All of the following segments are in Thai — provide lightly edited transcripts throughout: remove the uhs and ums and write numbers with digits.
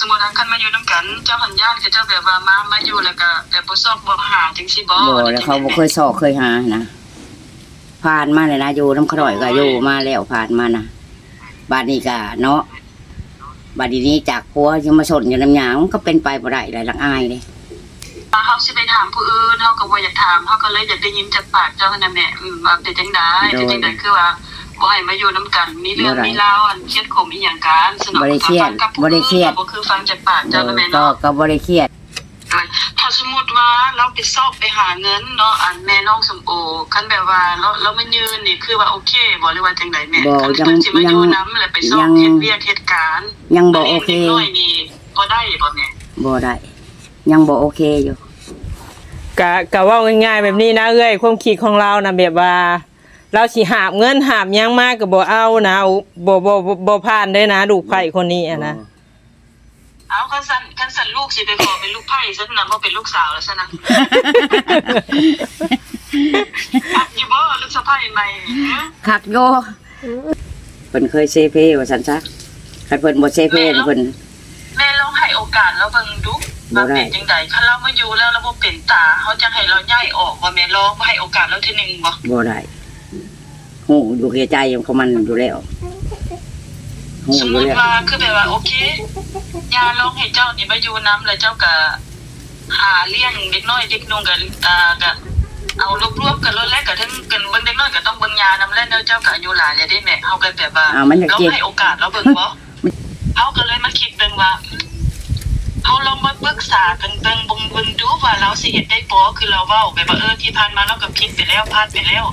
สมมุติคันมาอยู่นำกันเจ้าหันญาติกับเจ้าแบบว่ามาอยู่แล้วก็แบบบ่ซอกบ่หาจังซี่บ่แล้วเขาบ่เคยสอกเคยหานะผ่านมาเลยนะอยู่น้ำขน่อยก็อยู่มาแล้วผ่านมานะบาดนี้ก็เนาะบาดนี้จากผัวยังมาสนอยู่น้ำหยางก็เป็นไปบ่ได้หลายหลังอายเลยเฮาสิไปถามผู้อื่นเฮาก็บ่อยากถามเฮาก็เลยอยากได้ยินจากปากเจ้านั่นแหละว่าเป็นจังได๋คือว่าบ่ให้มาอยู่นำกันมีเรื่องมีราวอันเครียดขมอีหยังกันสนองบ่ได้เครียดบ่คือฟังจากปากเจ้านั่นแหละเนาะก็บ่ได้เครียดถ้าสมมุติว่าเราไปซอกไปหาเงินเนาะอันแม่น้องสมโอคันแบบว่าเรามายืนนี่คือว่าโอเคบ่หรือว่าจังได๋แม่คันเพิ่นสิมาอยู่นำแล้วไปซอกเฮ็ดเวียกเฮ็ดการยังบ่โอเคน้อยนี่บ่ได้บ่แม่บ่ได้ยังบ่โอเคอยู่กะว่าง่ายๆแบบนี้นะเอ้ยความคิดของเรานะแบบว่าเราสิหาบเงินหาบยังมากก็บ่เอานะบ่ผ่านได้นะลูกไผ่คนนี้อ่ะนะเอาคันสั่นลูกสิไปขอเป็นลูกไผ่ซะนะบ่เป็นลูกสาวแล้วซะนะอยู่บ่ลูกสะใภ้ใหม่คักโยเพิ่นเคยเซเพว่าซั่นซะคันเพิ่นบ่เซเพเพิ่นแม่ลองให้โอกาสเราเบิ่งดูว่าเป็นจังได๋คันเรามาอยู่แล้วเราบ่เป็นตาเฮาจังให้เราย้ายออกว่าแม่ลองให้โอกาสเราทีนึงบ่ได้ฮู้อยู่แก่ใจของมันอยู่แล้วสมมุติว่าคือแบบว่าโอเคยาลองให้เจ้านี่มาอยู่นำแล้วเจ้าก็หาเลี้ยงเด็กน้อยเด็กนุ่งก็เอารวบๆกันแล้วแลก็ทั้งกันเบิ่งเด็กน้อยก็ต้องเบิ่งยานำแล้วเจ้าก็อายุหลายแล้วได้แม่เฮาก็แบบว่าเราให้โอกาสเราเบิ่งบ่เฮาก็เลยมาคิดเบิ่งว่าเฮาลองมาปรึกษากันเบิ่งดูว่าเราสิเฮ็ดได้บ่คือเราเว้าแบบว่าที่ผ่านมาเราก็ผิดไปแล้วพลาดไปแล้ว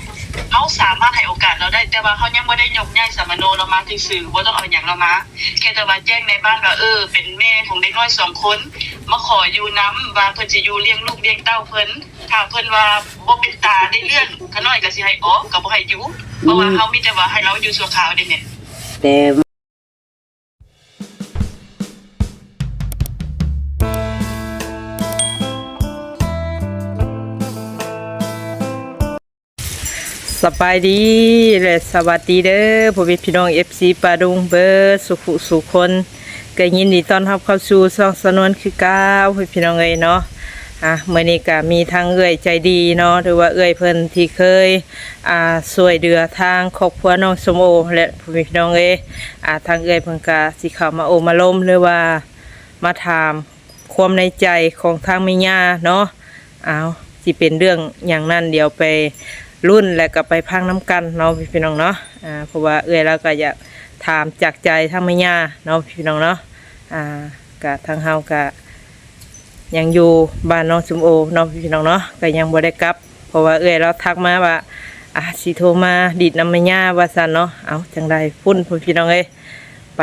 เฮาสามารถให้โอกาสเราได้แต่ว่าเฮายังบ่ได้ยกย้ายสมโนเรามาซื่อๆบ่ต้องเอาหยังเรามาแค่แต่ว่าแจ้งในบ้านว่าเป็นแม่ของเด็กน้อย2คนมาขออยู่นำว่าเพิ่นสิอยู่เลี้ยงลูกเลี้ยงเต้าเพิ่นถ้าเพิ่นว่าบ่เป็นตาได้เรื่องขน้อยก็สิให้ออกก็บ่ให้อยู่เพราะว่าเฮามีแต่ว่าให้เราอยู่ชั่วคราวได้แม่แต่สบายดีและสวัสดีเด้อพ่อแม่พี่น้อง FC ปาดุงเบอร์สุคนก็ยินดีต้อนรับเข้าสู่ช่องสนวนคือ9พ่อพี่น้องเอ้ยเนาะมื้อนี้ก็มีทางเอ้ยใจดีเนาะหรือว่าเอ้ยเพิ่นที่เคยช่วยเหลือทางครอบครัวน้องสมโอและพ่อแม่พี่น้องเอ้ยทางเอ้ยเพิ่นก็สิเข้ามาโอมาล้มหรือว่ามาถามความในใจของทางแม่ย่าเนาะสิเป็นเรื่องอย่างนั้นเดี๋ยวไปรุ่นและก็ไปพังน้ำกันเนาะพี่น้องเนาะเพราะว่าแล้วก็อยากถามจากใจทั้งแม่ย่าเนาะพี่น้องเนาะกะทางเฮากะยังอยู่บ้านน้องสมโอเนาะพี่น้องเนาะก็ยังบ่ได้กลับเพราะว่าเราทักมาว่าสิโทรมาดีดน้ำแม่ย่าว่าซั่นเนาะเอาจังไดพุ่นพี่น้องไป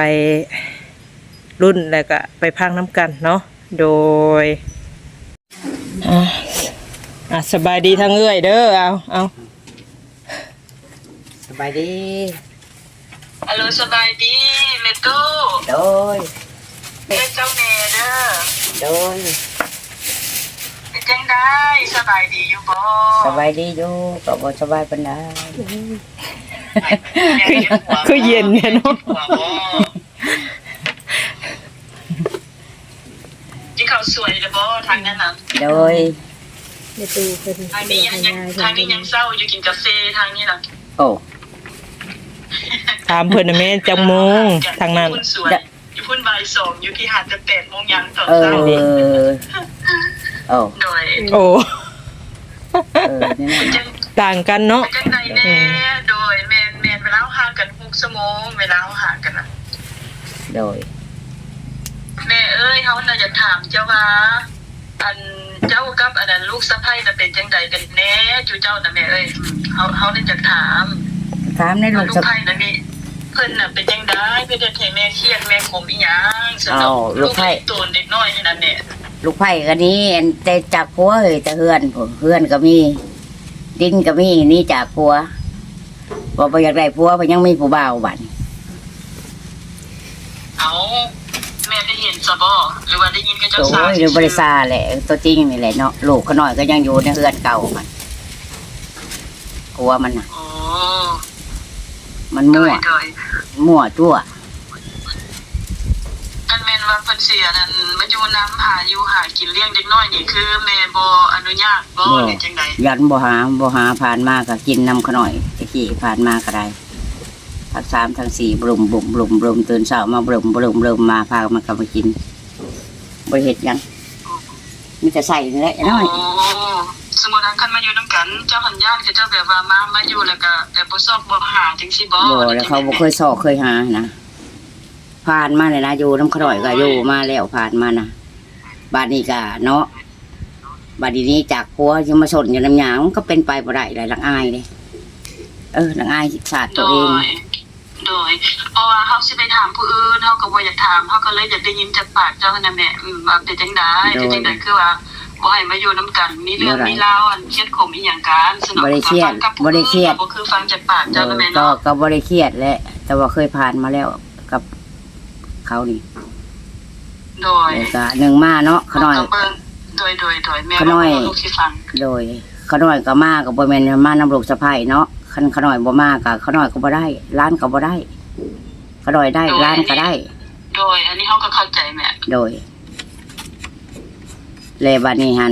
รุ่นแล้วก็ไปพังน้ำกันเนาะโดยสบายดีทั้งเด้อเอาสบายดีฮัลโหลสบายดีแม่ตู้โดยเจ้าแม่เด้อโดยเป็นจังได้สบายดีอยู่บ่สบายดีอยู่ก็บ่สบายปานใดคือเย็นเนี่ยเนาะกินข้าวสวยแล้วบ่ทางนั้นน่ะโดยในตู้เพิ่นทางนี้ยังเศร้าอยู่กินกาแฟทางนี้น่ะโอ้ถามเพิ่นน่ะแม่จังโมงทางนั้นอยู่พุ่นบ่าย2อยู่ที่หาดแต่8 โมงยังตอนเช้านี่โอ้โดยต่างกันเนาะจังได๋แน่โดยแม่นเวลาห่างกัน6 ชั่วโมงเวลาห่างกันน่ะโดยแม่เอ้ยเฮาน่ะจะถามเจ้าว่าอันเจ้ากับอันนั้นลูกสะใภ้น่ะเป็นจังไดกันแน่จู่เจ้าน่ะแม่เอ้ยเฮาได้จะถามในลูกสะใภ้น่ะนี่เพิ่นน่ะเป็นจังได๋เพิ่นจะให้แม่เครียดแม่ขมอีหยังสนุกลูกไผตัวเด็กน้อยนี่นั่นแหละลูกไผก็นี้แต่จากผัวแต่เฮือนก็มีดินก็มีนี่จากผัวบ่อยากได้ผัวเพราะยังมีผู้บ่าวบัดเอาแม่ได้เห็นซะบ่หรือว่าได้ยินกับเจ้าสาวหรือบริษัทแหละตัวจริงนี่แหละเนาะลูกเขาน้อยก็ยังอยู่ในเฮือนเก่ามันกลัวมันน่ะมันมั่วตัวอันแม่ ว่าเพิ่นเสียนั่นมาอยู่น้ำหาอยู่หากินเลี้ยงเด็กน้อยนี่คือแม่บ่อนุญาตบ่หรือจังได๋ยันบ่หาผ่านมาก็กินนำขน่อยตะกี้ผ่านมาก็ได้ทั้ง3ทั้ง4บลุ่มตื่นเช้ามาบลุ่มมาพามันก็มากินบ่เฮ็ดหยังมีแต่ใส่นี่แหละน้อย โอ้สมมุติว่าคันมาอยู่นำกันเจ้าหันญาติก็เจ้าแบบว่ามาอยู่แล้วก็แบบบ่ซอกบ่หาจังซี่บ่ บ่แล้วเขาบ่เคยสอกเคยหานะผ่านมาเลยนะอยู่น้ำขน่อยก็อยู่มาแล้วผ่านมานะบาดนี้ก็เนาะบาดนี้จากผัวยังมาสนอยู่น้ำหยางก็เป็นไปบ่ได้หลังอายเลยหลังอายศาสตร์ตัวเองโดยเพราะว่าเฮาสิไปถามผู้อื่นเฮาก็บ่อยากถามเฮาก็เลยอยากได้ยินจากปากเจ้านั่นแหละว่าเป็นจังได๋คือว่าบ่ให้มาอยู่นํกันมีเรื่องมีราวอันเครียดขมอีหยังกันสนุกบ่ได้เครียดบ่คือฟังจากปากเจ้านั่นแหละเนาะก็บ่ได้เครียดแหละแต่ว่าเคยผ่านมาแล้วกับเขานี่โดยก็หนึ่งมาเนาะขน้อยโดยแม่ก็ลูกสิฟังโดยขน้อยก็มาก็บ่แม่นมานำลูกสะใภ้เนาะคันขน้อยบ่มาก็ขน้อยก็บ่ได้ร้านก็บ่ได้ขน้อยได้ร้านก็ได้โดยอันนี้เฮาก็เข้าใจแม่โดยแลบัดนี้หั่น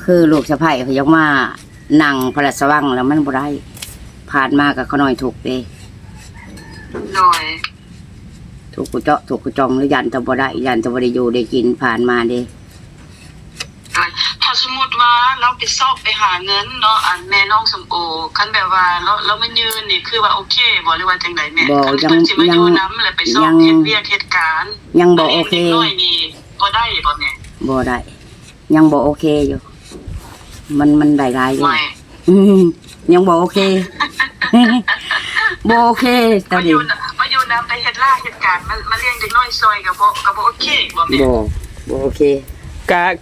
คือลูกสะใภ้เขายกมานั่งพระราชวังแล้วมันบ่ได้ผ่านมาก็ขน้อยถูกเด้โดยถูกกุเจาะถูกกุจองหรือยันตะบ่ได้ยันตะบ่ได้อยู่ได้กินผ่านมาเด้ถ้าสมมุติว่าเราไปซอกไปหาเงินเนาะอันแม่น้องสมโอคันแบบว่าเรามายืนนี่คือว่าโอเคบ่หรือว่าจังได๋แม่คันสิมาอยู่นำแล้วไปซอกเฮ็ดเวียกเหตุการณ์ยังบ่โอเคน้อยนี่บ่ได้บ่แม่บ่ได้ยังบ่โอเคอยู่มันหลายๆอยู่ยังบ่โอเคบ่โอเคตอนนี้มาอยู่นำไปเฮ็ดเหตุการณ์มาเลี้ยงเด็กน้อยซอยก็บ่โอเคบ่แม่บ่โอเค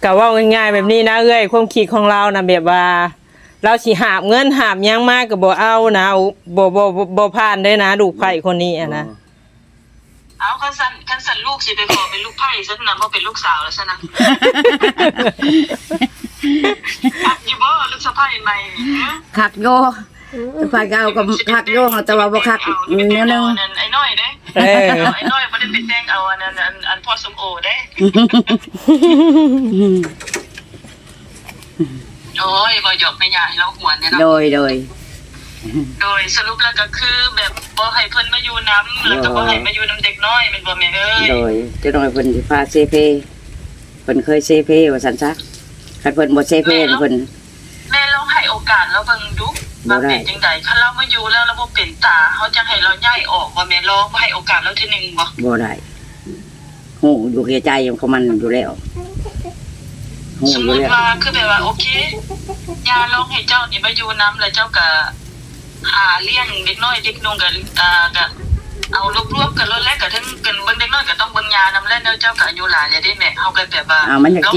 กะเว้าง่ายๆแบบนี้นะเอ้ยความคิดของเรานะแบบว่าเราสิหาบเงินหาบหยังมาก็บ่เอานะบ่ผ่านได้นะลูกไผ่คนนี้นะเอาคันสั่นลูกสิไปขอเป็นลูกไผ่ซะนะบ่เป็นลูกสาวแล้วซะนะอยู่บ่ลูกสะใภ้ใหม่คักโยไปเก่าก็คักโยแต่ว่าบ่คักแนวนึงไอ้น้อยเด้ไอ้น้อยบ่ได้ไปแต่งเอาอันพ่อสมโอเด้โอ้ยบ่หยอกแม่ย่าให้เราหวนเนี่ยเนาะโดยสรุปแล้วก็คือแบบบ่ให้เพิ่นมาอยู่นำแล้วก็บ่ให้มาอยู่นำเด็กน้อยแม่นบ่แม่เอ้ยโดยจะน้อยเพิ่นสิพาเซเพเพิ่นเคยเซเพว่าซั่นซะคันเพิ่นบ่เซเพเพิ่นแม่ลองให้โอกาสเราเบิ่งดูว่าเป็นจังได๋คันเรามาอยู่แล้วเราบ่เป็นตาเฮาจะให้เราย้ายออกว่าแม่ลองบ่ให้โอกาสเราทีนึงบ่ได้ฮู้อยู่ในใจของมันอยู่แล้วสมมุติว่าคือแบบว่าโอเคย่าลองให้เจ้านี่มาอยู่นำแล้วเจ้าก็หาเลี้ยงเด็กน้อยเด็กนุ่งก็เอารวบๆกันแล้วก็ถึงกันเบิ่งเด็กน้อยก็ต้องเบิ่งยานำแล้วเจ้าก็อายุหลายแล้วได้แม่เฮาก็แบบว่าเรา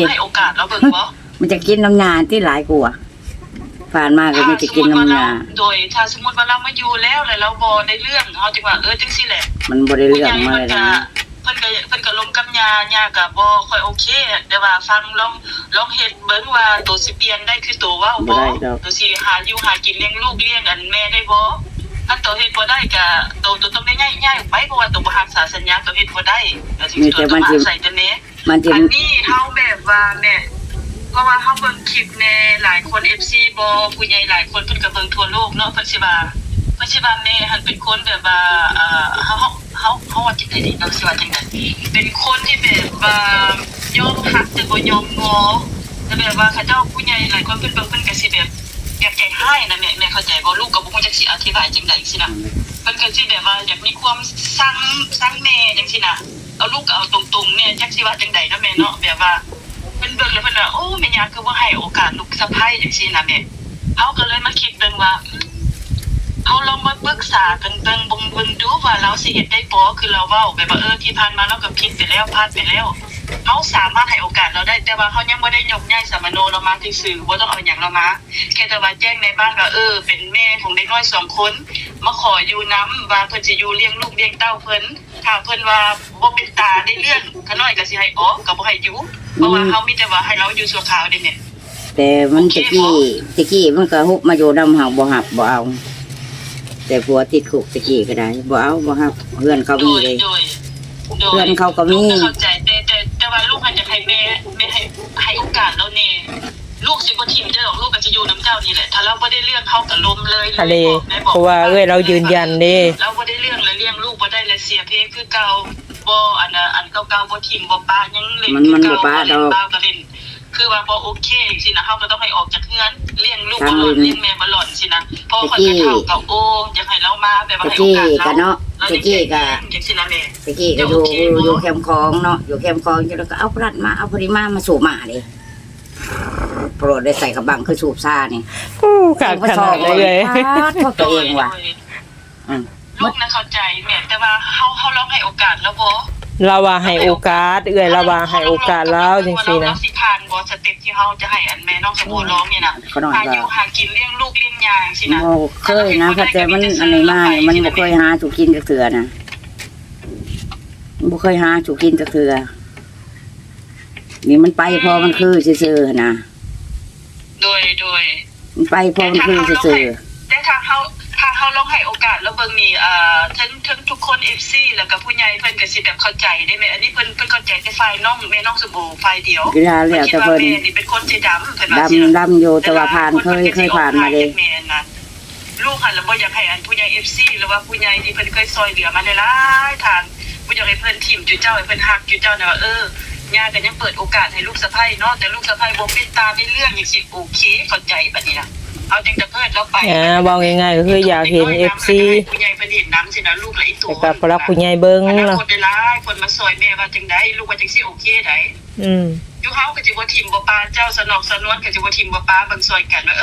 ให้โอกาสเราเบิ่งบ่มันจะกินน้ำยาที่หลายกว่าผ่านมาก็ไม่จะกินน้ำยาโดยถ้าสมมุติว่าเรามาอยู่แล้วเราบ่ได้เรื่องเฮาจังว่าจังซี่แหละมันบ่ได้เรื่องมาเลยนะเพิ่นก็ลงกับย่าก็บ่ค่อยโอเคแต่ว่าฟังลองเฮ็ดเบิ่งว่าตัวสิเปลี่ยนได้คือตัวเว้าบ่ตัวสิหาอยู่หากินเลี้ยงลูกเลี้ยงอันแม่ได้บ่ถ้าตัวเฮ็ดบ่ได้ก็ตัวต้องได้ย้ายออกไปเพราะว่าตัวบ่รักษาสัญญาตัวเฮ็ดบ่ได้ก็สิตัวต้องอาศัยตัวนี้อันนี้เฮาแบบว่าแม่เพราะว่าเฮาเบิ่งคลิปในหลายคน FC บ่ผู้ใหญ่หลายคนเพิ่นก็เบิ่งทั่วโลกเนาะเพิ่นสิว่าแม่หันเป็นคนแบบว่าเฮาว่าจังได๋ดีเนาะสิว่าจังได๋เป็นคนที่แบบว่ายอมหักแต่บ่ยอมงอแต่แบบว่าเขาเจ้าผู้ใหญ่หลายคนเพิ่นก็สิแบบอยากใจให้นะแม่เข้าใจบ่ลูกก็บ่ฮู้จักสิอธิบายจังได๋สินะเพิ่นก็สิแบบว่าอยากมีความสั่งแม่จังซี่นะเอาลูกก็เอาตรงๆเนี่ยจักสิว่าจังได๋เนาะแม่เนาะแบบว่าเพิ่นเบิ่งแล้วเพิ่นว่าโอ้แม่ย่าคือบ่ให้โอกาสลูกสะใภ้จังซี่นะแม่เฮาก็เลยมาคิดเบิ่งว่าเอาลองมาปรึกษากันเบิ่งดูว่าเราสิเฮ็ดได้บ่คือเราเว้าแบบว่าที่ผ่านมาเราก็ผิดไปแล้วพลาดไปแล้วเฮาสามารถให้โอกาสเราได้แต่ว่าเฮายังบ่ได้ยกย้ายสมโนเรามาซื่อๆบ่ต้องเอาหยังเรามาแค่แต่ว่าแจ้งในบ้านว่าเป็นแม่ของเด็กน้อย2คนมาขออยู่นำว่าเพิ่นสิอยู่เลี้ยงลูกเลี้ยงเต้าเพิ่นถ้าเพิ่นว่าบ่เป็นตาได้เรื่องขาน้อยก็สิให้ออกก็บ่ให้อยู่เพราะว่าเฮามีแต่ว่าให้เราอยู่ชั่วคราวได้แม่แต่มันตะกี้มันก็ฮุบมาอยู่นำเฮาบ่ฮับบ่เอาแต่ผัวติดคุกตะกี้ก็ได้บ่เอาบ่ฮับเฮือนเขามีเลย โดย เพื่อนเขาก็มี ลูเข้าใจแต่ว่าลูกอาจจะให้แม่ให้โอกาสเรานี่ลูกสิบ่ทิ่มเด้อลูกก็จะอยู่น้ำเจ้านี่แหละถ้าเราบ่ได้เรื่องเขาก็ล้มเลย ทะเล แม่บอก เพราะว่าเรายืนยันเด้ เราบ่ได้เรื่องเลยเลี้ยงลูกบ่ได้เลยเสียเพคือเก่าบ่อันน่ะอันเก่าๆบ่ทิ่มบ่ป้ายังเล่น มัน คือ บ่ เก่า ป้าดอก ป้าก็เล่นคือว่าบ่โอเคสินะเฮาก็ต้องให้ออกจากเฮือนเลี้ยงลูกบ่หล่อนเลี้ยงแม่บ่หล่อนสินะพอคนไปเฒ่าก็โอ้อยากให้เรามาแบบว่า ตะ ให้โอ กี้ กาส ก็ เรา เนาะตะกี้ก็ จังซี่นะแม่ ตะกี้ก็อยู่แคมป์คลองเนาะอยู่แคมป์คลองแล้วก็เอาพลัดมาเอาปริมามาสูบมาเลยโปรดได้ใส่กระบังคือสูบซ่านี่ อู้ขาดขนาดเลย โทษตัวเองว่ะอืม ลูกนะเข้าใจแม่แต่ว่าเฮาลองให้โอกาสแล้วบ่ เราว่าให้โอกาสเราว่าให้โอกาสแล้วจังซี่นะ เราสิผ่านบ่สเต็ปที่เฮาจะให้อันแม่น้องสมบูรณ์ร้องนี่นะ เขาหน่อย อา ก็ ยุหากินเลี้ยงลูกเลี้ยงยางสินะ โอ้เคยนะถ้าแต่มันอันนี้มาเนี่ยมันบ่เคยหาถูกกินจักเทื่อนะบ่เคยหาถูกกินจักเทื่อนี่มันไปพอมันคือซื่อๆนะ โดย มันไปพอมันคือซื่อ แต่ถ้าเฮาลองให้โอกาสแล้วเบิ่งนี่ทั้งทุกคน FC แล้วก็ผู้ใหญ่เพิ่นก็สิแบบเข้าใจได้แม่อันนี้เพิ่นเข้าใจแต่ฝ่ายน้องแม่น้องสมบูรณ์ฝ่ายเดียว ๆกีฬาแล้วแต่เพิ่น แม่นี่เป็นคนใจดำเพิ่นว่าสินะ ดำอยู่แต่ว่าผ่านเคยผ่านมาเลย ลูกหันแล้วบ่อยากให้อันผู้ใหญ่ FC หรือว่าผู้ใหญ่ที่เพิ่นเคยซอยเหลือมาหลายๆทางบ่อยากให้เพิ่นทิ่มจุเจ้าให้เพิ่นฮักจุเจ้าน่ะว่าย่าก็ยังเปิดโอกาสให้ลูกสะใภ้เนาะแต่ลูกสะใภ้บ่เป็นตาเป็นเรื่องจังซี่โอเคเข้าใจบัดนี้นะเอาจังจะเพิ่นเราไป เว้าง่ายๆก็คืออยากเห็น FC ผู้ใหญ่เพิ่นเห็นน้ำสินะลูกละอีตัว แต่ก็พลักผู้ใหญ่เบิ่ง คน เนาะ ได้หลายคนมาซอยแม่ว่าจังได๋ลูกว่าจังซี่โอเคได อยู่เฮาก็สิบ่ทิ่มบ่ปาเจ้าสนอกสนวนก็สิบ่ทิ่มบ่ปาเบิ่งซอยกันว่า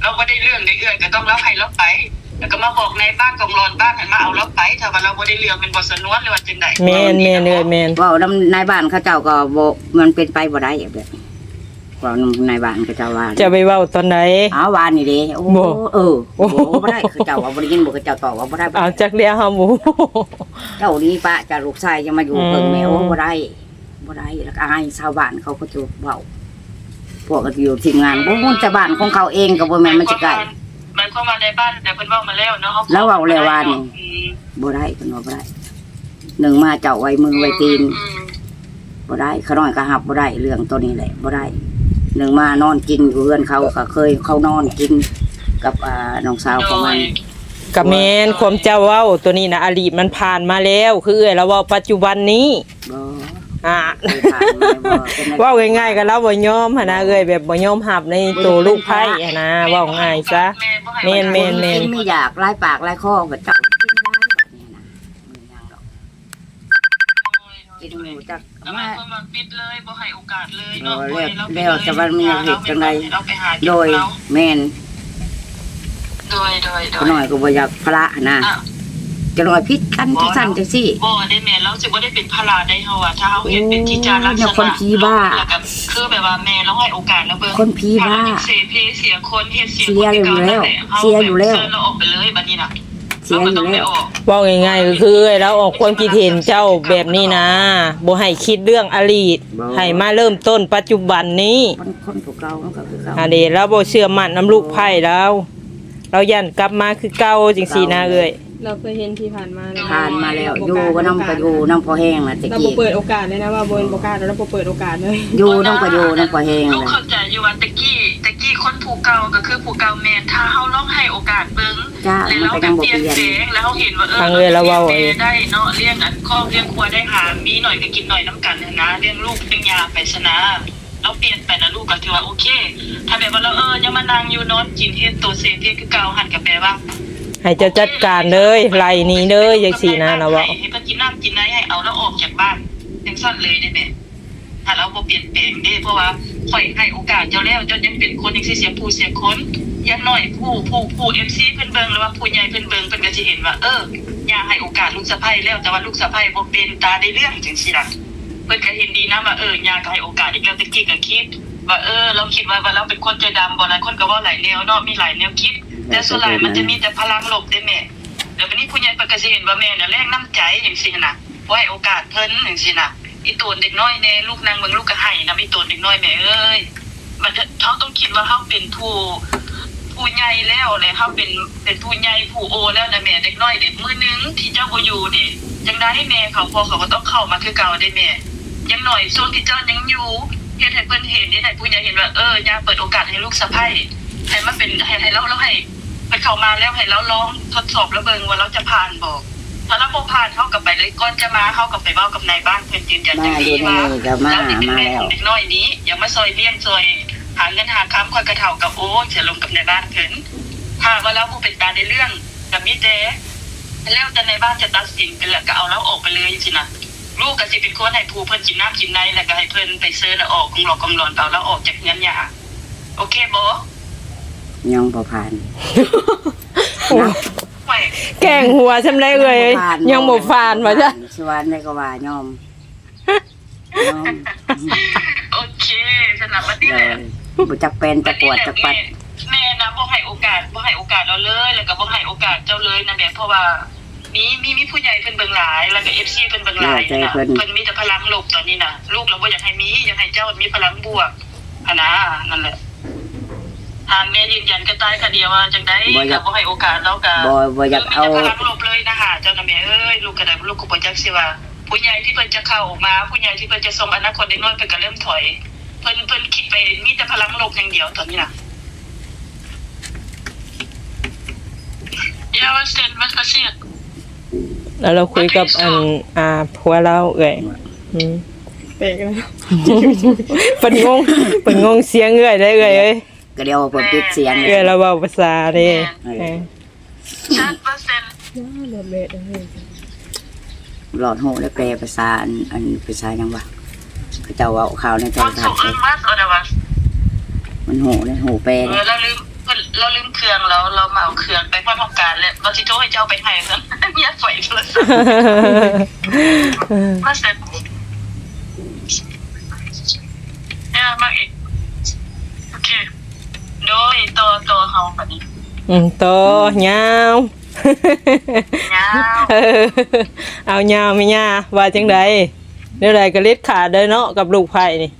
เราบ่ได้เรื่องได้เอื้อนก็ต้องรับให้เราไปแล้วก็มาบอกในบ้านกองรอนบ้านให้มาเอาเราไปถ้าว่าเราบ่ได้เรื่องเป็นบ่สนวนหรือว่าจังได๋ แม่นแม่น เว้านำนายบ้านเขาเจ้าก็บ่มันเป็นไปบ่ได้แบบนี้เว้านำนายบ้านเขาเจ้าว่า จะไปเว้าตอนไหน วานนี่เด้โอ้ บ่ บ่ได้เขาเจ้าว่าบ่ได้ยินบ่เขาเจ้าตอบว่าบ่ได้ เอาจักเดียวเฮาหมู เจ้านี้ป้าจะลูกชายจะมาอยู่เพิ่งแม่โอ้บ่ได้แล้วก็อายชาวบ้านเขาก็จะเว้าพวกก็อยู่ทีมงานบ่ฮู้จะบ้านของเขาเองก็บ่แม่นมันจะใกล้ หมายความว่าในบ้านแต่เพิ่นเว้ามาแล้วเนาะ แล้วเว้าแล้วว่านี่ บ่ได้เพิ่นว่าบ่ได้หนึ่งมาเจ้าไว้มือไว้ตีนบ่ได้เขาน้อยก็หับบ่ได้เรื่องตัวนี้แหละบ่ได้หนึ่งมานอนกินอยู่เรือนเขาก็เคยเขานอนกินกับน้องสาวของมัน ก็แม่นความเจ้าเว้าตัวนี้นะอดีตมันผ่านมาแล้วคือเราเว้าปัจจุบันนี้ บ่ อ่า เคยผ่านมาบ่เป็นอะไร เว้าง่ายๆก็เราบ่ยอมหั่นนะแบบบ่ยอมรับในตัวลูกไผหั่นนะเว้าง่ายซะ แม่น ไม่อยากไล่ปากไล่คอกับเจ้ากินได้แบบนี้นะมือยังดอกกินหมูจัก มา มา มาปิดเลยบ่ให้โอกาสเลย โด เนาะ ยแล้วจะว่ามันยังเห็ดจังได เราไปหา โดยแม่น โดย ก็หน่อยก็บ่อยากพระนะจะหน่อยพิษกันจังซั่นจังซี่ บ่ได้แม่เราสิบ่ได้เป็นพระได้เฮาว่าถ้าเฮาเห็นเป็นที่จารักษณะ เนี่ยคนผีบ้า แล้วก็คือแบบว่าแม่เราให้โอกาสแล้วเบิ่ง คนผีบ้า เสียเพเสียคนเฮ็ดเสีย เสียอยู่แล้วเสียอยู่แล้ว เราออกไปเลยบัดนี้น่ะ เสียอยู่แล้ว เว้าง่ายๆก็คือเราออกความคิดเห็นเจ้าแบบนี้นะบ่ให้คิดเรื่องอดีตให้มาเริ่มต้นปัจจุบันนี้ คนผู้เก่ามันก็คือเก่า อันนี้เราบ่เชื่อมั่นน้ำลูกไผ่แล้วเรายันกลับมาคือเก่าจังซี่นะเอ้ย เราเคยเห็นที่ผ่านมาเลย ผ่านมาแล้วอยู่ก็น้ำก็อยู่น้ำพอแห้งน่ะตะ เรา กี้ บ่เปิดโอกาสเลยนะว่าบนโอกาสแล้วเราบ่เปิดโอกาสเลย อยู่น้ำก็อยู่น้ำพอแห้ง ลู เล ก ย เข้าใจอยู่ว่าตะกี้คนผู้เก่าก็คือผู้เก่าแม่ถ้าเฮาลองให้โอกาสเบิ่ง จ้า แล้ว มัน เรา ก็ ก็ ยังบ่ เปลี่ยน เปลี่ยน แปลงแล้วเฮาเห็นว่า ฟังเลยแล้วเว้าเอ้ย ได้เนาะเลี้ยงอันครอบเลี้ยงครัวได้หามีหน่อยก็กินหน่อยน้ำกันนะเลี้ยงลูกเลี้ยงยาไปซะนะเราเปลี่ยนไปนะลูกก็ถือว่าโอเค ถ้าแบบว่าเรายังมานั่งอยู่นอนกินเฮ็ดตัวเซฟคือเก่าหันก็แปลว่า ให้เจ้าจัดการเลยไล่หนี้เลยจังซี่นะเว้า ให้เพิ่นกินน้ำกินไหนให้เอาแล้วออกจากบ้านจังซั่นเลยได้แม่ถ้าเราบ่เปลี่ยนแปลงเด้เพราะว่าข่อยให้โอกาสเจ้าแล้วเจ้ายังเป็นคนยังสิเสียผู้เสียคนอย่างน้อยผู้ FC เพิ่นเบิ่งหรือว่าผู้ใหญ่เพิ่นเบิ่งเพิ่นก็สิเห็นว่าอย่าให้โอกาสลูกสะใภ้แล้วแต่ว่าลูกสะใภ้บ่เป็นตาได้เรื่องจังซี่ล่ะเพิ่นก็เห็นดีนะว่าย่าก็ให้โอกาสอีกแล้วตะกี้ก็คิดว่าเราคิดว่าเราเป็นคนใจดำบ่หลายคนก็เว้าหลายแนวเนาะมีหลายแนวคิดแต่ส่วนหลายมันจะมีแต่พลังลบได้แม่เดี๋ยววันนี้ผู้ใหญ่เพิ่นก็สิเห็นว่าแม่น่ะแรงน้ำใจจังซี่นะบ่ให้โอกาสเพิ่นจังซี่นะอีตูนเด็กน้อยแน่ลูกนางเบิ่งลูกก็ให้นะอีตูนเด็กน้อยแม่เอ้ยมันเฮาต้องคิดว่าเฮาเป็นผู้ใหญ่แล้วแหละเฮาเป็นผู้ใหญ่ผู้โอแล้วนะแม่เด็กน้อยเด็กมื้อนึงที่เจ้าบ่อยู่นี่ จังได้แม่เขาพอเขาก็ต้องเข้ามาคือเก่าได้แม่ยังหน่อยช่วงที่เจ้ายังอยู่เฮ็ดให้เพิ่นเห็นให้ผู้ใหญ่เห็นว่าย่าเปิดโอกาสให้ลูกสะใภ้ให้มันเป็นให้เราให้เพิ่นเข้ามาแล้วให้เราลองทดสอบแล้วเบิ่งว่าเราจะผ่านบ่ถ้าเราบ่ผ่านเฮาก็ไปเลยก่อนจะมาเฮาก็ไปเว้ากับนายบ้านเพิ่นยืนยันจังซี่ว่าเรานี่เป็นแม่ของเด็กน้อยนี้อย่ามาซอยเลี้ยงซอยหาเงินหาค้ำค่อยกระเฒ่ากับโอ้จะลงกับนายบ้านเพิ่นถ้าว่าเราบ่เป็นตาในเรื่องก็มีแต่แล้วแต่ในบ้านจะตัดสินกันแล้วก็เอาเราออกไปเลยสินะลูกก็สิเป็นคนให้ผู้เพิ่นกินน้ำกินในแล้วก็ให้เพิ่นไปเซิร์ชออกกงหลอกกงหลอนเอาเราออกจากเงินยาโอเคบ่ ยังบ่ผ่าน ไม่ แกล้งหัวซำได้เอ้ยยังบ่ผ่านว่าจ้ะ ชวนได้ก็ว่ายอมยอม โอเคสนับมาที่ เล แห ย ละ บ่จักเป็นจักปวดจักปัด แม่นะบ่ให้โอกาสเราเลยแล้วก็บ่ให้โอกาสเจ้าเลยนะแม่เพราะว่ามีผู้ใหญ่เพิ่นเบิ่งหลายแล้วก็ FC เพิ่นเบิ่งหลายนะเพิ่นมีแต่พลังลบตอนนี้นะลูกเราบ่อยากให้อยากให้เจ้ามีพลังบวกนั่นแหละถามแม่ยืนยันก็ตายค่ะเดียวว่าจังได๋ก็บ่ให้โอกาสเราก็ บ่อยากเอา มีแต่พลังลบเลยนะคะเจ้าน่ะแม่เอ้ยลูกก็ได้ลูกก็บ่จักสิว่าผู้ใหญ่ที่เพิ่นจะเข้าออกมาผู้ใหญ่ที่เพิ่นจะส่งอนาคตเด็กน้อยเพิ่นก็เริ่มถอยเพิ่นคิดไปมีแต่พลังลบอย่างเดียวตอนนี้น่ะJa, was denn? Was passiert? แล้วเราคุยกับผัวเราเอ้ย เตะกันแล้ว เพิ่นงงเสียงเอ้ยได้เอ้ย ก็เดี๋ยวเพิ่นปิดเสียง เอ้ยเราเว้าภาษาเด้ Chat, was denn? รถเละเลย หลอดหูได้แปลภาษาอันภาษาหยังวะเขาเจ้าเว้าข่าวในโทร Wolltest ทั du ศน์ irgendwas oder was? มันหูได้หูแปลเลย เราลืมเครื่องแล้วเรามาเอาเครื่องไปพร้อมกันแล้วเราสิโทรให้เจ้าไปให้ซะอย่าปล่อยโทรศัพท์ Was denn? Ja, mach ich. Okay. โดยตัวเฮาบัดนี้ โตยาว ยาว เอายาวไม่ยาว่าจังไดเดี๋ยวใดก็เล็ดขาดเด้อเนาะกับลูกไผ่นี่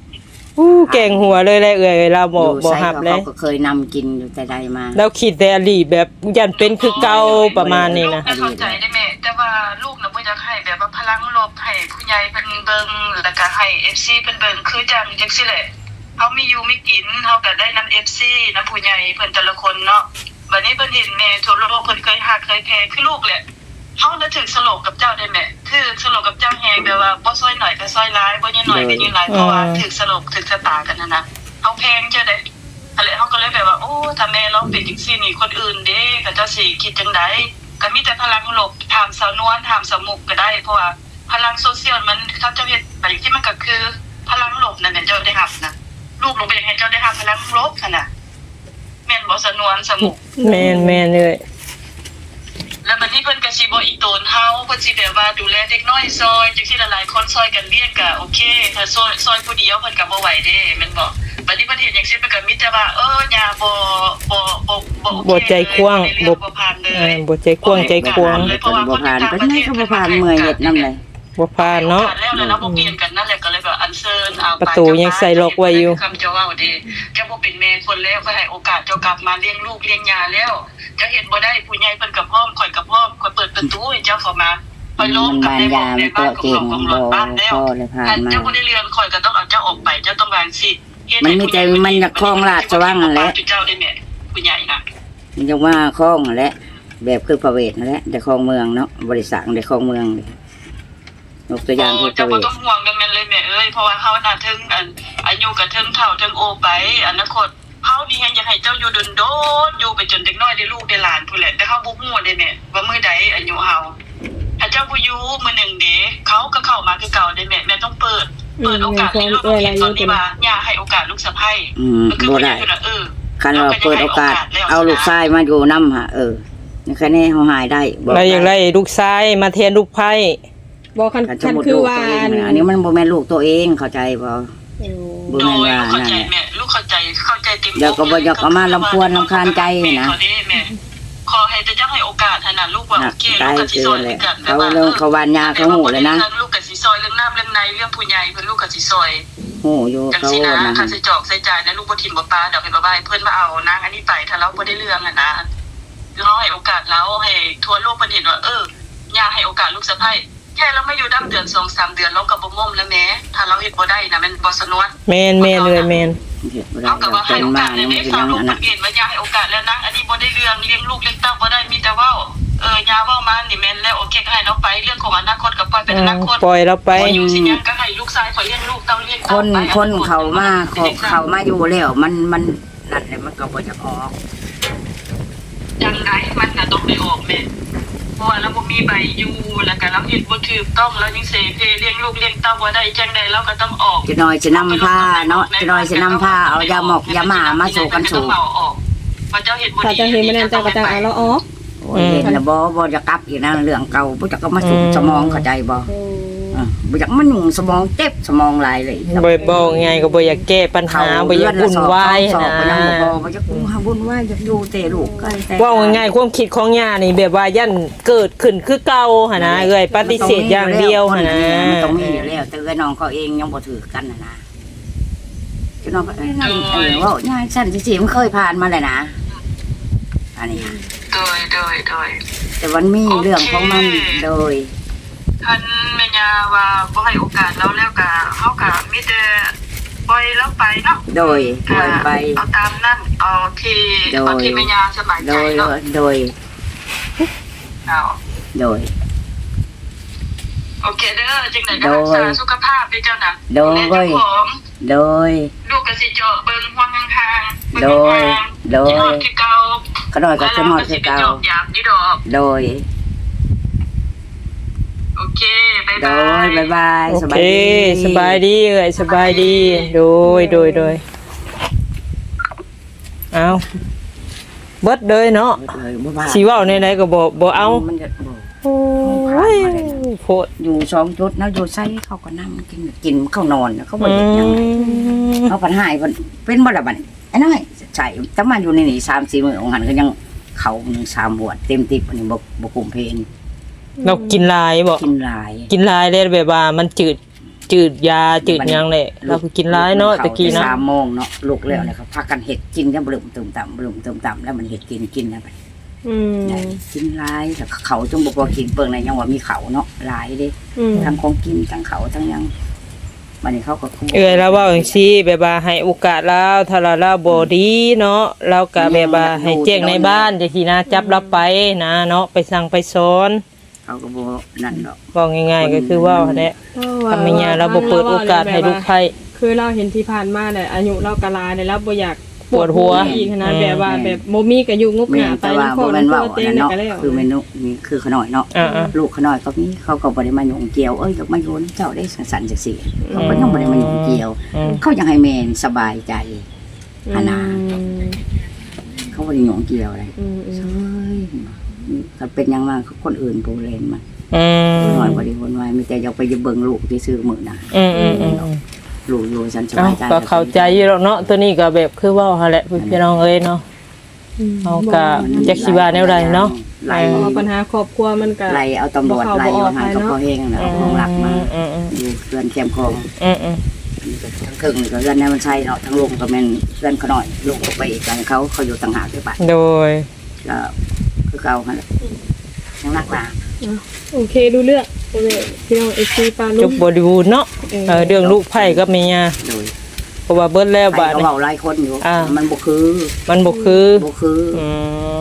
แกงหัวเลยแหละเอ้ยเราบ่ อยู่ บ่ ไส ฮับเล เขา ย ก็เคยนำกินอยู่แต่ใดมา เราคิดแต่อดีตแบบยันเป็นคือเก่าประมาณนี้นะ ลูกเข้าใจได้แม่แต่ว่าลูกน่ะบ่อยากให้แบบว่าพลังลบให้ผู้ใหญ่เพิ่นเบิ่งแล้วก็ให้ FC เพิ่นเบิ่งคือจังซี่แหละเฮามีอยู่มีกินเฮาก็ได้นำ FC นำผู้ใหญ่เพิ่นแต่ละคนเนาะบัดนี้เพิ่นเห็นแม่ทั่วโลกเพิ่นเคยฮักเคยแพ้คือลูกแหละเฮาน่ะถึกสลบกับเจ้าได้แม่คือสลบกับเจ้าแฮงแบบว่าบ่ซอยหน่อยก็ซอยหลายบ่ยินหน่อยก็ยินหลายเพราะว่าถึกสลบถึกชะตากันนะเฮาแพงเจ้าได้อะไรเฮาก็เลยแบบว่าโอ้ถ้าแม่เราเป็นจังซี่นี่คนอื่นเด้ก็เจ้าสิคิดจังไดก็มีแต่พลังลบถามสาวนวลถามสมุกก็ได้เพราะว่าพลังโซเชียลมันเขาจะเฮ็ดไปที่มันก็คือพลังลบนั่นแหละเจ้าได้รับนะลูกลงไปให้เจ้าได้รับพลังลบคั่นน่ะแม่นบ่สนวนสมุก แม่นเลย แล้วบัดนี้เพิ่นก็สิบ่อีโตนเฮาเพิ่นสิแบบว่าดูแลเด็กน้อยซอยจังซี่หลายๆคนซอยกันเลี้ยงก็โอเคถ้าซอยผู้เดียวเพิ่นก็บ่ไหวเด้แม่นบ่บัดนี้เพิ่นเฮ็ดจังซี่เพิ่นก็มีแต่ว่าย่าบ่โอเค บ่ใจกว้าง บ่ผ่านเลย บ่ใจกว้างใจกว้าง เพิ่นบ่ผ่านเพิ่นให้เขาบ่ผ่านเมื่อยเฮ็ดนำเลย บ่ผ่านเนาะ แล้วเราบ่เปลี่ยนกันนั่นแหละก็เลยแบบอันเชิญเอา ประตูยังใส่ล็อกไว้อยู่ คำเจ้าเว้าเด้เจ้าบ่เป็นแม่คนแล้วก็ให้โอกาสเจ้ากลับมาเลี้ยงลูกเลี้ยงยาแล้วเจ้าเฮ็ดบ่ได้ผู้ใหญ่เพิ่นก็พร้อมข่อยก็พร้อมข่อยเปิดประตูให้เจ้าเข้ามาข่อยล้มกับในบ้านในบ้านของหลอนบ้านแล้ว ผ่านมา เจ้าบ่ได้เรียนข่อยก็ต้องเอาเจ้าออกไปเจ้าต้องวางสิ มันมีใจมันอยากคลองราชวังนั่นแหละ เจ้าได้แม่ผู้ใหญ่นะ มันจะว่าคลองนั่นแหละแบบคือพระเวทนั่นแหละแต่คลองเมืองเนาะบริษัทแต่คลองเมืองเลยยกตัวอย่างคือพ เจ้า ระเว บ่ ท ต้องห่วงกันแม่นเลยแม่เอ้ยเพราะว่าเฮาน่ะถึงอายุก็ถึงเฒ่าถึงโอไปอนาคตเฮานี่อยากให้เจ้าอยู่โดนๆอยู่ไปจนเด็กน้อยได้ลูกได้หลานพุ่นแหละแต่เฮาบ่ฮู้ได้แม่ว่ามื้อใดอายุเฮาถ้าเจ้าบ่อยู่มื้อหนึ่งเด้เขาก็เข้ามาคือเก่าได้แม่ต้องเปิดโอกาสให้ลูกเห็นตอนนี้ว่าอย่าให้โอกาสลูกสะใภ้ก็คือ บ่ บ่ได้ ได้ คั คันว่าเปิดโอกาสเอาลูกชายมาอยู่นำหะนี่แค่นี้เฮาหายได้บ่ แล้วอย่างไรลูกชายมาแทนลูกไผ่ บอกคัน คันส คั ม น มุติ คือ ลูก ว่า ตัวเองอันนี้มันบ่แม่นลูกตัวเองเข้าใจบ่ โอ้ บ่ โด แม่น ย ว่า เข้า นั่น ใจ แหละ แม่ลูกเข้าใจเต็ม เดี๋ยวก็บ่อยากเอามารำคาญรำคาญใจนะ ขอได้แม่ขอให้เจ้าให้โอกาสให้น่ะลูกว่าโอเคลูกก็สิซอยกัน เขาเรื่องเขาวานยาเขาหูเลยนะ ลูกก็สิซอยเรื่องน้ำเรื่องในเรื่องผู้ใหญ่เพิ่นลูกก็สิซอย หูอยู่ จัง เขา ซี่นะ นะ ค่าใช้จ่ายใช้จ่ายนะลูกบ่ทิ่มบ่ปาดอกให้บ่บายเพิ่นมาเอานางอันนี้ไปถ้าเราบ่ได้เรื่องอ่ะนะคือเฮาให้โอกาสเราให้ทั่วโลกเพิ่นเห็นว่าอย่าให้โอกาสลูกสะใภ้แค่ ค่เราไม่อยู่ดํเดือน 2-3 เดือนเราก็บ่งมแล้วแม้ถ้าเราเฮ็ดบ่ได้นะมันบ่สนวน แม่นเลยแม่น เฮ็ดบ่ได้ เอาก็ เรา ว่าให้ เป็น โอ มาก าสเลย ยัง ได้ เป็น ฟั ยัง ง ลูก อัน ค นั้น นอื่นว่าอย่าให้โอกาสแล้วนะอันนี้บ่ได้เรื่องเลี้ยงลูกเลี้ยงเต้าบ่ได้มีแต่เว้ายาเว้ามานี่แม่นแล้วโอเคก็ให้เราไปเรื่องของอนาคตก็ปล่อยเป็นอนาคต ปล่อยเราไป อยู่สิยังก็ให้ลูกชายข่อยเลี้ยงลูกเต้าเลี้ยง คนเขามาอยู่แล้วมันนั่นแหละมันก็บ่จะออก จังไดมันน่ะต้องได้ออกแม่เพราะว่าเราบ่มีใบอยู่แล้วก็เราเฮ็ดบ่ถูกต้องแล้วยังเสเพเลี้ยงลูกเลี้ยงเต้าบ่ได้จังไดเราก็ต้องออก จะน้อยจะนำผ้าเนาะจะน้อยจะนำผ้าเอายาหมอกยาหมามาสู่กันสู่ พระเจ้าเห็นบ่ ถ้า ดี จะเห็นมันนั่นเจ้าก็จะเอาเราออก โอ้ยเห็นแล้วบ่จะกลับอีกนะเรื่องเก่าบ่จะก็มาสู่สมองเข้าใจบ่บ่อยากมันยุ่งสมองเจ็บสมองหลายเลย บ่ไงก็บ่อยากแก้ปัญหาบ่อยากวุ่นวาย สอบ นะ ก็ยังบ่พอบ่อยากวุ่นวายอยากอยู่แต่ลูกก็แต่ ว่าง่ายๆความคิดของย่านี่แบบว่ายันเกิดขึ้นคือเก่าหั่นนะเอ้ยปฏิเสธอย่างเดียวหั่นนะ มันต้องมีอยู่แล้วแต่เอ้ยน้องเขาเองยังบ่ถือกันน่ะนะจะน้องก็ว่าง่ายสั้นสิมันเคยผ่านมาแล้วนะอันนี้ โดย แต่มันมีเรื่องของมันโดย ท่านแม่ย่าว่าบ่ให้โอกาสเราแล้วก็เฮาก็มีแต่ปล่อยเราไปเนาะ โดยปล่อยไป เอาตามนั้นเอาที่แม่ย่าสบาย โด ใจ ย เนาะ โดย เอา โดย โอเคเด้อจังได๋ก็รักษาสุขภาพด้วยเจ้าน่ะ โดย และเจ้าของ โดย ลูกก็สิเจาะเบิ่งห่วงห่างๆ โดยโดย ที่ฮอดคือเก่า ก็น้อยก็ขึ้นฮอดคือเก่า จบยามนี่ดอก โดย โอเคบ๊าย โด บาย บ๊ายบาย โอเคสบายดีเอ้ยสบายดีโดยเอาเบิดเลยเนาะ เลยบ๊ายบาย สิเว้าในไหนก็บ่เอา มันจะบ่ โอ้ยโพด อยู่2จุดนะอยู่ไสเขาก็นั่งกินเขานอนเขาบ่เฮ็ดหยังเขาปัญหาเป็นบ่ล่ะบัดไอ้น้อยใช่แต่มาอยู่ในนี่ 3-4 มื้อของหันก็ยังเขา3บวชเต็มติบอันนี้บ่คุมเพลง เรากินหลายบ่ กินหลาย กินหลายเลยแบบว่ามันจืดยาจืดหยังแหละเราก็กินหลายเนาะตะกี้นะ 3 โมงเนาะลูกแล้วเนี่ยเขาพากันเฮ็ดกินกันบลึมเติมต่ำบลึมเติมต่ำแล้วมันเฮ็ดกินนะบัด กินหลายแต่เขาจงบ่พอกินเปิงในยังว่ามีเขาเนาะหลายเด้ทั้งของกินทั้งเขาทั้งยังบัดนี้เขาก็คุ แล้วเว้าจังซี่แบบว่าให้โอกาสเราถ้าเราบ่ดีเนาะเราก็แบบว่าให้แจ้งในบ้านจังซี่นะจับเราไปนะเนาะไปสั่งไปสอน เขาก็บ่นั่นดอก บอกง่ายๆก็คือว่าแหละทำให้ยาเราบ่เปิดโอกาสให้ลูกไผ คือเราเห็นที่ผ่านมาเนี่ยอายุเรากะลาเนี่ยเราบ่อยาก ปวดหัว อีกนะแบบว่าแบบบ่มีก็อยู่งบ แม่ หน้าไป แต่ว่า น้ำค บ่ น แม่นเว้า เต็ อั ง นนั้น นั่น เนาะ ก็แล้ว คือเมนูนี่คือขน้อยเนาะ อ่า ลูกขน้อยก็มีเขาก็บ่ได้มายุ่งเกี่ยวอยากมาโยนเจ้าได้สั่นๆจังซี่เขาก็ยังบ่ได้มายุ่งเกี่ยว เขายังให้แม่สบายใจอันน่ะเขาบ่ได้ยุ่งเกี่ยวอะไรเฮ้ยถ้าเป็นหยังมาคนอื่นผู้เล่นมา หน่อยบริวนไว้มีแต่อยากไปจะเบิ่งลูกที่ซื้อมือนะลูกอยู่ฉันสบายใจ ก็เข้าใจอยู่แล้วเนาะตัวนี้ก็แบบคือเว้าหั่นแหละพี่น้องเอ้ยเนาะเอาก็จักสิว่าแนวใดเนาะ ไล่ เพราะว่าปัญหาครอบครัวมันก็ ไล่เอาตำรวจไล่เอาหางกับพ่อเฮงนะเอาของหลักมาอยู่เพื่อนแคมคอง ทั้งครึ่งนี่ก็เพื่อนในมันใช่เนาะทั้งลุงก็แม่นเพื่อนเขาหน่อยลูกก็ไปอีกกันเขาอยู่ต่างหากด้วยปะ โดย ก็คือเก่าหั่นแหละยังรักหลาน โอเคดูเรื่องโอเคพี่น้อง FC ปา จ ลุ บบ่ดีเนาะเรื่องลูกไผกับแม่ย่า โดย เพราะว่าเบิดแล้ว ไป บาด ก็ นี้ เว้าหลายคนอยู่มันบ่คือ มันบ่คือ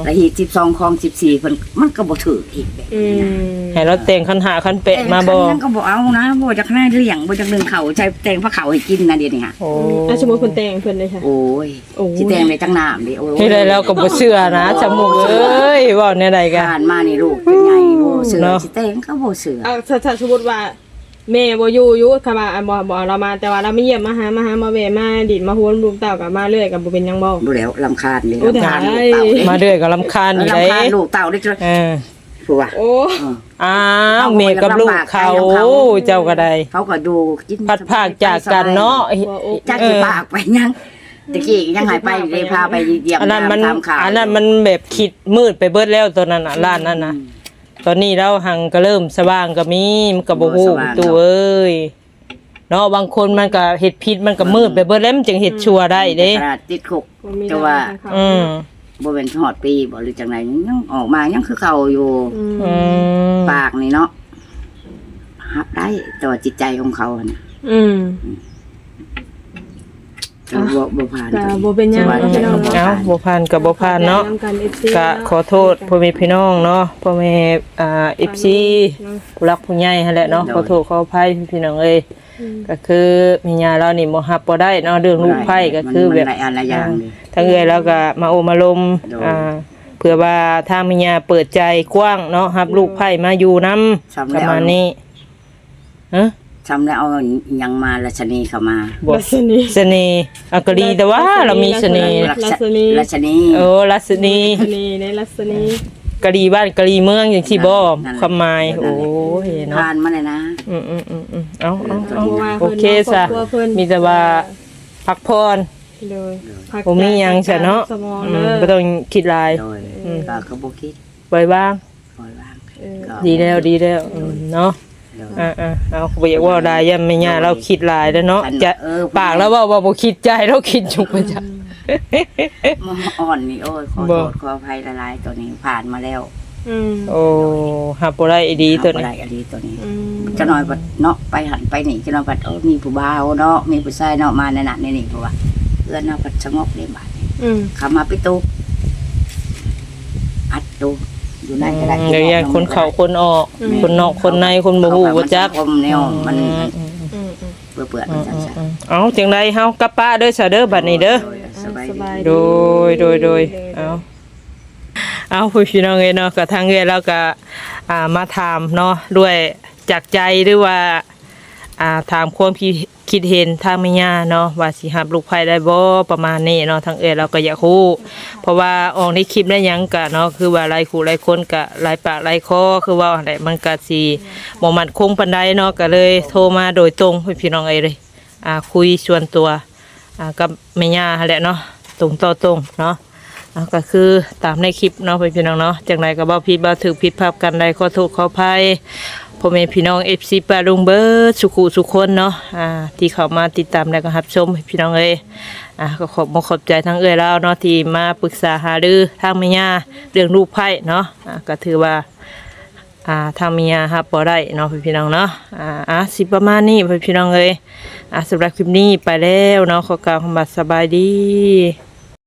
แล้วหี12ของ14เพิ่นมันก็บ่ถืออีกแบบนี้นะ ให้เราแต่งคันหาคันเป็ดมาบ่ ยังก็บ่เอานะบ่จักหน้าเลี้ยงบ่จักนึ่งข้าวใช้แต่งพระข้าวให้กินนะเดี๋ยวนี้ฮะ โอ้ สมมุติเพิ่นแต่งเพิ่นเลยค่ะ โอ้ยสิแต่งในจังน้ำดิโอ้ย นี่เลยเราก็บ่เชื่อนะจมูกเอ้ยเว้าแนวใดกัน ผ่านมานี่ลูกเป็นใหญ่บ่เสือสิแต่งก็บ่เสือ เอาถ้าสมมุติว่าแม่บ่อยู่ค่ะว่าบ่เรามาแต่ว่าเราไม่เยี่ยมมาหามาแวะมาดิดมาหัวลูกเต้าก็มาเรื่อยก็บ่เป็นหยังบ่ บ่แล้วรำคาญนี่ โอ้ รำคาญลูก ได้ เต่า มาเรื่อยก็รำคาญอยู่ รำ ได้ คาญลูกเต่าได้จ้ะ ผู้ว่า โอ้ อ้าวเมย์กับลูกเขาเจ้าก็ได้ เขาก็ดูกิน พัดภาคจากกันเนาะ จักสิพากไปยังตะกี้ยังหายไปได้พาไปเยี่ยม อันนั้นมัน ตามข่าว อันนั้นมันแบบคิดมืดไปเบิดแล้วตัวนั้นน่ะร้านนั้นน่ะตอนนี้เราหังก็เริ่มสว่างก็มีมันก็บ่ฮู้ตัวเอ้ยเนาะบางคนมันก็เฮ็ดผิดมันก็มืดไปเบิดแล้วมันจึงเฮ็ดชั่วได้เด้ ขนาดติดคุกแต่ว่า บ่เป็นฮอดปีบ่หรือจังไดยังออกมายังคือเก่าอยู่ปากนี่เนาะ รับได้แต่ว่าจิตใจของเขาอะนะ อืม บ่ผ่าน ก็บ่เป็นหยัง ว่า พี่น้อง บ่ เอ้า ผ่าน บ่ผ่านก็บ่ผ่านเนาะ ำกัน FC ก็ขอโทษพ่อแม่พี่น้องเนาะพ่อแม่FC ผู้รักผู้ใหญ่หั่นแหละเนาะขอโทษขออภัยพี่น้องเอ้ยก็คือแม่ย่าเรานี่บ่รับบ่ได้เนาะเรื่องลูกไผ่ก็คือแบบ มันหลายอันหลายอย่างเลย ทั้งเอ้ยแล้วก็มาโอมาลมเพื่อว่าทางแม่ย่าเปิดใจกว้างเนาะรับลูกไผ่มาอยู่นํประมาณนี้ฮะ ทำแล้วเอายังมาราชนีเข้ามา บ่ ลักษณี เสน่ห์อักลีแต่ว่าเรามีเสน่ห์ ราชนี โอ้ลัษณี ลักษณีในลักษณี กะลีบ้านกะลีเมืองอย่างที่บ่ความหมายโอ้ยเนาะ ผ่านมาเลยนะ เอา เพราะว่า โอเคซะ ครอบครัวเพิ่น มีแต่ว่าพักพร โดยพัก บ่มีหยังซะเนาะ สมองเด้อ บ่ต้องคิดหลาย โดยก็เขาบ่คิด ปล่อยบ้าง ปล่อยว่าง ดีแล้วเนาะเอาบ่อยากว่าได้ย่าแม่ย่าเราคิดหลายแล้วเนาะจะปากแล้วว่าบ่คิดใจเราคิดจุกประจำ อ่อนนี่โอ้ยขอโทษขออภัยหลายๆตัวนี้ผ่านมาแล้ว อืม โอ้หับบ่ได้ดีตัว บ่ นี้ ได้อดีตัวนี้ อืม จะน้อยบัดเนาะไปหันไปนี่จะน้อยบัดมีผู้บ่าวเนาะมีผู้ชายเนาะมานั่นน่ะนี่เพราะว่าเอื้อนเนาะบัดสงบเลยบาดนี้ อืม เข้ามาปิตูอัดตูอยู่ในกระดาษ เดี๋ยวแยกคนเข้าคนออกคนนอกคนในคนบ่ฮู้บ่จัก คมแนวมัน อืม เปื่อยๆมันจังซั่น เอาจังไดเฮากลับป้าเด้อซะเด้อบัดนี้เด้อ สบาย ส ดี บาย โดยเอาพี่น้องเอ้ยเนาะก็ทางเอ้ยแล้วก็มาถามเนาะด้วยจากใจหรือว่าถามความคิดเห็นทางแม่ย่าเนาะว่าสิรับลูกไผได้บ่ประมาณนี้เนาะทางเอ้ยเราก็อยากฮู้เพราะว่าออกในคลิปได้หยังก็เนาะคือว่าหลายคู่หลายคนก็หลายปากหลายคอคือว่าอะไรมันก็สิบ่มั่นคงปานใดเนาะก็เลยโทรมาโดยตรงพี่น้องเอ้ยเลยคุยส่วนตัวกับแม่ย่าหั่นแหละเนาะตรงต่อตรงเนาะก็คือตามในคลิปเนาะพี่น้องเนาะจังไดก็บ่ผิดบ่ถูกผิดพลาดกันใดขอโทษขออภัยพ่อแม่พี่น้อง FC ปาลุงเบิดสุขุสุคนเนาะที่เข้ามาติดตามและก็รับชมพี่น้องเอ้ยก็ขอบใจทั้งเอ้ยแล้วเนาะที่มาปรึกษาหารือทางแม่ย่าเรื่องลูกไผ่เนาะก็ถือว่าทางแม่ย่ารับบ่ได้เนาะพี่น้องเนาะสิประมาณนี้พี่น้องเอ้ยสำหรับคลิปนี้ไปแล้วเนาะขอกล่าวคำว่าสบายดี